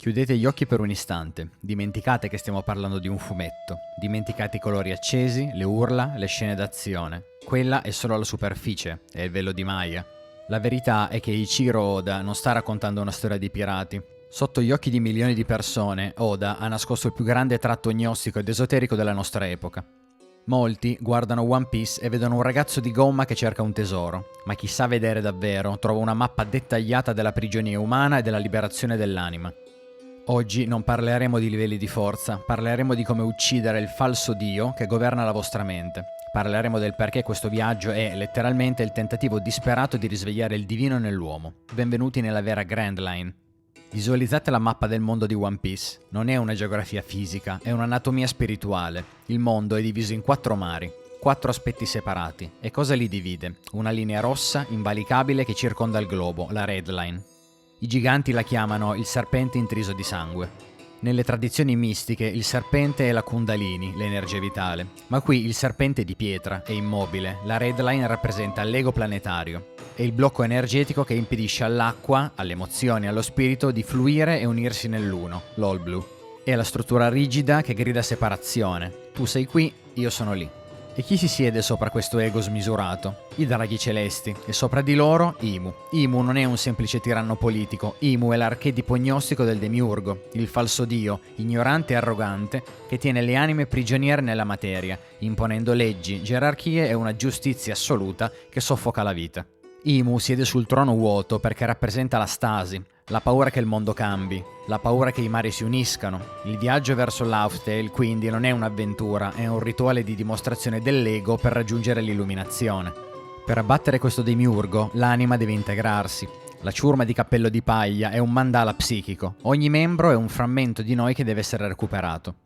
Chiudete gli occhi per un istante, dimenticate che stiamo parlando di un fumetto, dimenticate i colori accesi, le urla, le scene d'azione. Quella è solo la superficie, è il velo di Maya. La verità è che Ichiro Oda non sta raccontando una storia di pirati. Sotto gli occhi di milioni di persone, Oda ha nascosto il più grande tratto gnostico ed esoterico della nostra epoca. Molti guardano One Piece e vedono un ragazzo di gomma che cerca un tesoro, ma chi sa vedere davvero trova una mappa dettagliata della prigionia umana e della liberazione dell'anima. Oggi non parleremo di livelli di forza, parleremo di come uccidere il falso dio che governa la vostra mente. Parleremo del perché questo viaggio è letteralmente il tentativo disperato di risvegliare il divino nell'uomo. Benvenuti nella vera Grand Line. Visualizzate la mappa del mondo di One Piece. Non è una geografia fisica, è un'anatomia spirituale. Il mondo è diviso in 4 mari, 4 aspetti separati. E cosa li divide? Una linea rossa, invalicabile, che circonda il globo, la Red Line. I giganti la chiamano il serpente intriso di sangue. Nelle tradizioni mistiche il serpente è la Kundalini, l'energia vitale, ma qui il serpente è di pietra, è immobile, la Red Line rappresenta l'ego planetario. È il blocco energetico che impedisce all'acqua, alle emozioni, allo spirito di fluire e unirsi nell'uno, l'All Blue. È la struttura rigida che grida separazione. Tu sei qui, io sono lì. E chi si siede sopra questo ego smisurato? I draghi celesti, e sopra di loro Imu. Imu non è un semplice tiranno politico, Imu è l'archetipo gnostico del demiurgo, il falso dio, ignorante e arrogante, che tiene le anime prigioniere nella materia, imponendo leggi, gerarchie e una giustizia assoluta che soffoca la vita. Imu siede sul trono vuoto perché rappresenta la stasi, la paura che il mondo cambi, la paura che i mari si uniscano. Il viaggio verso l'Auftail quindi non è un'avventura, è un rituale di dimostrazione dell'ego per raggiungere l'illuminazione. Per abbattere questo demiurgo, l'anima deve integrarsi. La ciurma di cappello di paglia è un mandala psichico, ogni membro è un frammento di noi che deve essere recuperato.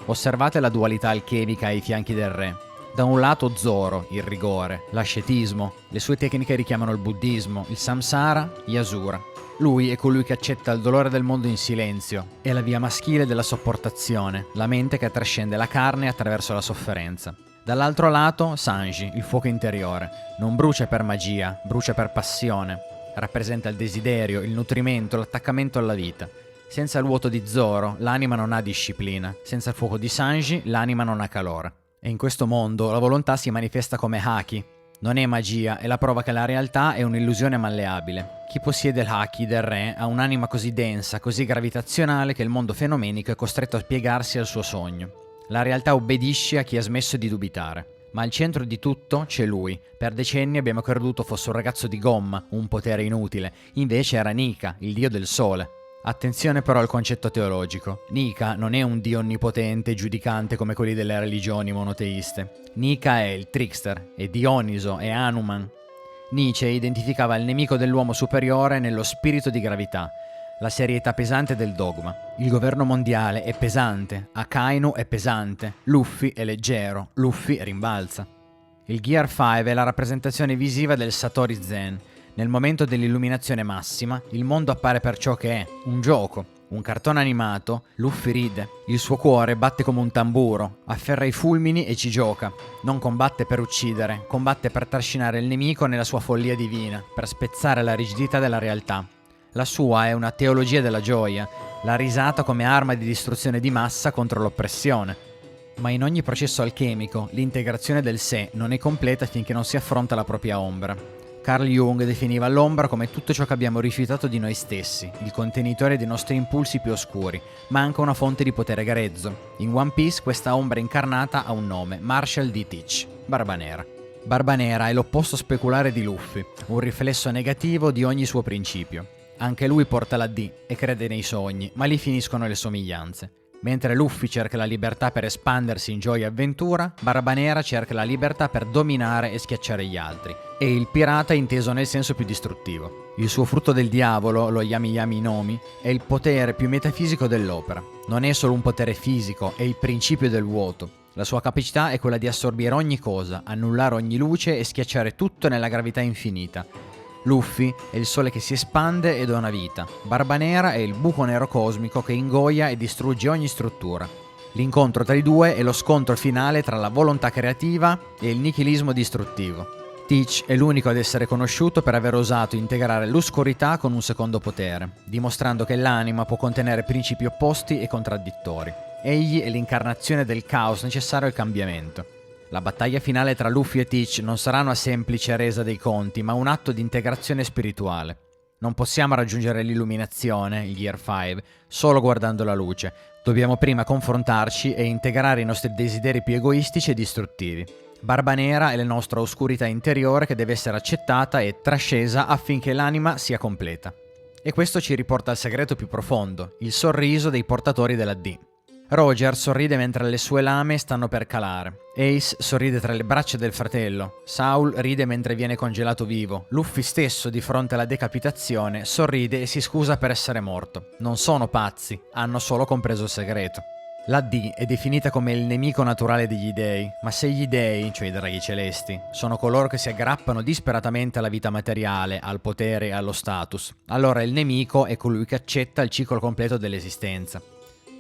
Osservate la dualità alchemica ai fianchi del re. Da un lato Zoro, il rigore, l'ascetismo, le sue tecniche richiamano il buddismo, il samsara, Yasura. Lui è colui che accetta il dolore del mondo in silenzio, è la via maschile della sopportazione, la mente che trascende la carne attraverso la sofferenza. Dall'altro lato Sanji, il fuoco interiore, non brucia per magia, brucia per passione. Rappresenta il desiderio, il nutrimento, l'attaccamento alla vita. Senza il vuoto di Zoro, l'anima non ha disciplina, senza il fuoco di Sanji, l'anima non ha calore. E in questo mondo la volontà si manifesta come haki. Non è magia, è la prova che la realtà è un'illusione malleabile. Chi possiede l'haki del re ha un'anima così densa, così gravitazionale che il mondo fenomenico è costretto a piegarsi al suo sogno. La realtà obbedisce a chi ha smesso di dubitare. Ma al centro di tutto c'è lui. Per decenni abbiamo creduto fosse un ragazzo di gomma, un potere inutile. Invece era Nika, il dio del sole. Attenzione però al concetto teologico. Nika non è un dio onnipotente e giudicante come quelli delle religioni monoteiste. Nika è il trickster, è Dioniso, è Hanuman. Nietzsche identificava il nemico dell'uomo superiore nello spirito di gravità, la serietà pesante del dogma. Il governo mondiale è pesante, Akainu è pesante, Luffy è leggero, Luffy rimbalza. Il Gear 5 è la rappresentazione visiva del Satori Zen. Nel momento dell'illuminazione massima, il mondo appare per ciò che è, un gioco, un cartone animato. Luffy ride, il suo cuore batte come un tamburo, afferra i fulmini e ci gioca. Non combatte per uccidere, combatte per trascinare il nemico nella sua follia divina, per spezzare la rigidità della realtà. La sua è una teologia della gioia, la risata come arma di distruzione di massa contro l'oppressione. Ma in ogni processo alchemico, l'integrazione del sé non è completa finché non si affronta la propria ombra. Carl Jung definiva l'ombra come tutto ciò che abbiamo rifiutato di noi stessi, il contenitore dei nostri impulsi più oscuri, ma anche una fonte di potere grezzo. In One Piece questa ombra incarnata ha un nome, Marshall D. Teach, Barba Nera. Barba Nera è l'opposto speculare di Luffy, un riflesso negativo di ogni suo principio. Anche lui porta la D e crede nei sogni, ma lì finiscono le somiglianze. Mentre Luffy cerca la libertà per espandersi in gioia e avventura, Barba Nera cerca la libertà per dominare e schiacciare gli altri. E il pirata inteso nel senso più distruttivo. Il suo frutto del diavolo, lo Yami Yami Nomi, è il potere più metafisico dell'opera. Non è solo un potere fisico, è il principio del vuoto. La sua capacità è quella di assorbire ogni cosa, annullare ogni luce e schiacciare tutto nella gravità infinita. Luffy è il sole che si espande e dona vita. Barba Nera è il buco nero cosmico che ingoia e distrugge ogni struttura. L'incontro tra i due è lo scontro finale tra la volontà creativa e il nichilismo distruttivo. Teach è l'unico ad essere conosciuto per aver osato integrare l'oscurità con un secondo potere, dimostrando che l'anima può contenere principi opposti e contraddittori. Egli è l'incarnazione del caos necessario al cambiamento. La battaglia finale tra Luffy e Teach non sarà una semplice resa dei conti, ma un atto di integrazione spirituale. Non possiamo raggiungere l'illuminazione, il Gear 5, solo guardando la luce. Dobbiamo prima confrontarci e integrare i nostri desideri più egoistici e distruttivi. Barba Nera è la nostra oscurità interiore che deve essere accettata e trascesa affinché l'anima sia completa. E questo ci riporta al segreto più profondo, il sorriso dei portatori della D. Roger sorride mentre le sue lame stanno per calare. Ace sorride tra le braccia del fratello. Saul ride mentre viene congelato vivo. Luffy stesso, di fronte alla decapitazione, sorride e si scusa per essere morto. Non sono pazzi, hanno solo compreso il segreto. La D è definita come il nemico naturale degli dei, ma se gli dei, cioè i draghi celesti, sono coloro che si aggrappano disperatamente alla vita materiale, al potere e allo status, allora il nemico è colui che accetta il ciclo completo dell'esistenza.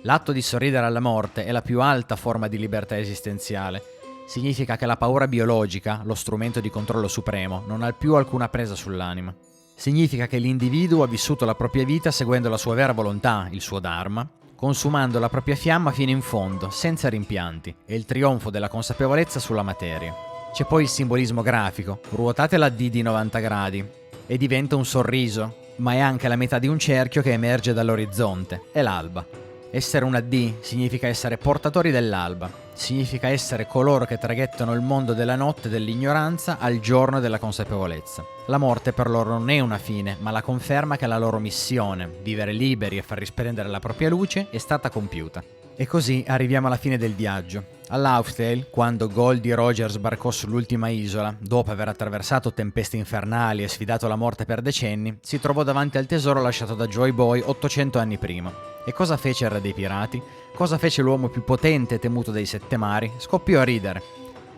L'atto di sorridere alla morte è la più alta forma di libertà esistenziale. Significa che la paura biologica, lo strumento di controllo supremo, non ha più alcuna presa sull'anima. Significa che l'individuo ha vissuto la propria vita seguendo la sua vera volontà, il suo dharma, consumando la propria fiamma fino in fondo, senza rimpianti, e il trionfo della consapevolezza sulla materia. C'è poi il simbolismo grafico, ruotate la D di 90 gradi e diventa un sorriso, ma è anche la metà di un cerchio che emerge dall'orizzonte, è l'alba. Essere una D significa essere portatori dell'alba, significa essere coloro che traghettano il mondo della notte e dell'ignoranza al giorno della consapevolezza. La morte per loro non è una fine, ma la conferma che la loro missione, vivere liberi e far risplendere la propria luce, è stata compiuta. E così arriviamo alla fine del viaggio. All'Outhdale, quando Goldie Roger sbarcò sull'ultima isola, dopo aver attraversato tempeste infernali e sfidato la morte per decenni, si trovò davanti al tesoro lasciato da Joy Boy 800 anni prima. E cosa fece il re dei pirati? Cosa fece l'uomo più potente e temuto dei sette mari? Scoppiò a ridere.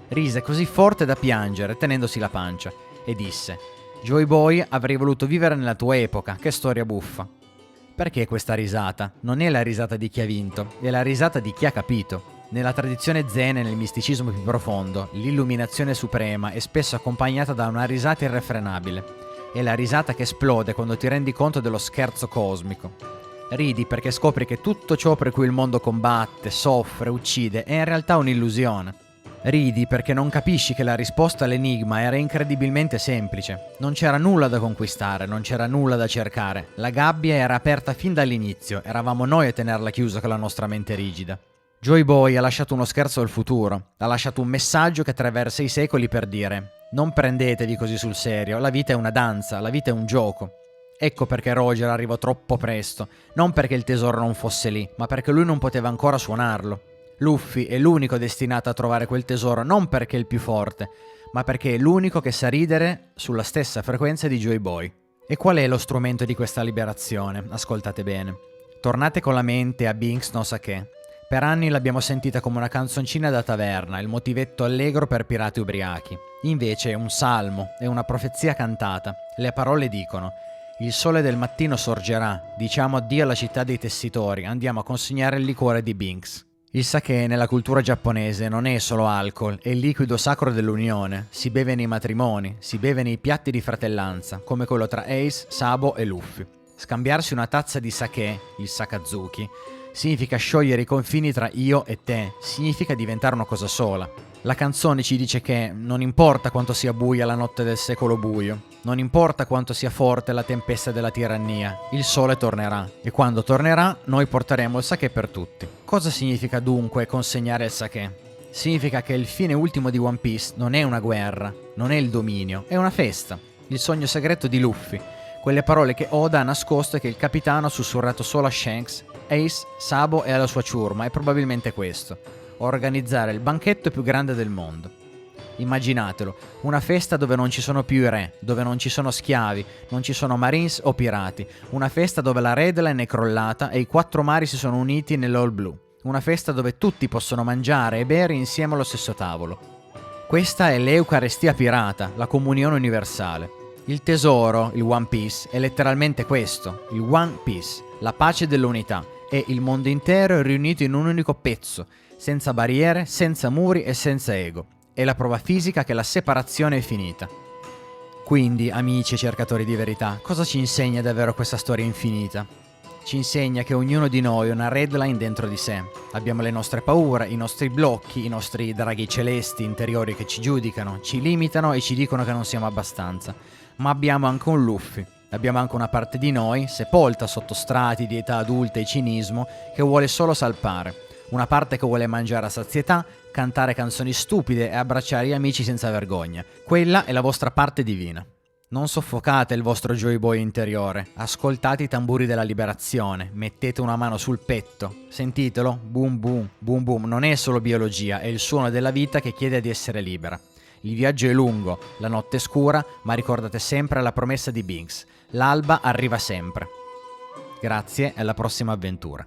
Rise così forte da piangere, tenendosi la pancia, e disse: Joy Boy, avrei voluto vivere nella tua epoca, che storia buffa. Perché questa risata? Non è la risata di chi ha vinto, è la risata di chi ha capito. Nella tradizione zen e nel misticismo più profondo, l'illuminazione suprema è spesso accompagnata da una risata irrefrenabile. È la risata che esplode quando ti rendi conto dello scherzo cosmico. Ridi perché scopri che tutto ciò per cui il mondo combatte, soffre, uccide è in realtà un'illusione. Ridi perché non capisci che la risposta all'enigma era incredibilmente semplice. Non c'era nulla da conquistare, non c'era nulla da cercare. La gabbia era aperta fin dall'inizio, eravamo noi a tenerla chiusa con la nostra mente rigida. Joy Boy ha lasciato uno scherzo al futuro, ha lasciato un messaggio che attraversa i secoli per dire: non prendetevi così sul serio, la vita è una danza, la vita è un gioco. Ecco perché Roger arrivò troppo presto, non perché il tesoro non fosse lì, ma perché lui non poteva ancora suonarlo. Luffy è l'unico destinato a trovare quel tesoro non perché è il più forte, ma perché è l'unico che sa ridere sulla stessa frequenza di Joy Boy. E qual è lo strumento di questa liberazione? Ascoltate bene. Tornate con la mente a Binks no Sake. Per anni l'abbiamo sentita come una canzoncina da taverna, il motivetto allegro per pirati ubriachi. Invece è un salmo, è una profezia cantata. Le parole dicono: il sole del mattino sorgerà, diciamo addio alla città dei tessitori, andiamo a consegnare il liquore di Binks. Il sake nella cultura giapponese non è solo alcol, è il liquido sacro dell'unione. Si beve nei matrimoni, si beve nei piatti di fratellanza, come quello tra Ace, Sabo e Luffy. Scambiarsi una tazza di sake, il sakazuki, significa sciogliere i confini tra io e te, significa diventare una cosa sola. La canzone ci dice che non importa quanto sia buia la notte del secolo buio, non importa quanto sia forte la tempesta della tirannia, il sole tornerà e quando tornerà noi porteremo il sake per tutti. Cosa significa dunque consegnare il sake? Significa che il fine ultimo di One Piece non è una guerra, non è il dominio, è una festa, il sogno segreto di Luffy, quelle parole che Oda ha nascosto e che il capitano ha sussurrato solo a Shanks, Ace, Sabo e alla sua ciurma, è probabilmente questo: organizzare il banchetto più grande del mondo. Immaginatelo, una festa dove non ci sono più i re, dove non ci sono schiavi, non ci sono marines o pirati, una festa dove la Red Line è crollata e i quattro mari si sono uniti nell'All Blue, una festa dove tutti possono mangiare e bere insieme allo stesso tavolo. Questa è l'Eucarestia pirata, la comunione universale. Il tesoro, il One Piece, è letteralmente questo, il One Piece, la pace dell'unità, è il mondo intero riunito in un unico pezzo, senza barriere, senza muri e senza ego. È la prova fisica che la separazione è finita. Quindi, amici e cercatori di verità, cosa ci insegna davvero questa storia infinita? Ci insegna che ognuno di noi ha una red line dentro di sé. Abbiamo le nostre paure, i nostri blocchi, i nostri draghi celesti interiori che ci giudicano, ci limitano e ci dicono che non siamo abbastanza. Ma abbiamo anche un Luffy. Abbiamo anche una parte di noi, sepolta sotto strati di età adulta e cinismo, che vuole solo salpare. Una parte che vuole mangiare a sazietà, cantare canzoni stupide e abbracciare gli amici senza vergogna. Quella è la vostra parte divina. Non soffocate il vostro Joy Boy interiore, ascoltate i tamburi della liberazione, mettete una mano sul petto, sentitelo, boom boom, boom boom, non è solo biologia, è il suono della vita che chiede di essere libera. Il viaggio è lungo, la notte è scura, ma ricordate sempre la promessa di Binks, l'alba arriva sempre. Grazie e alla prossima avventura.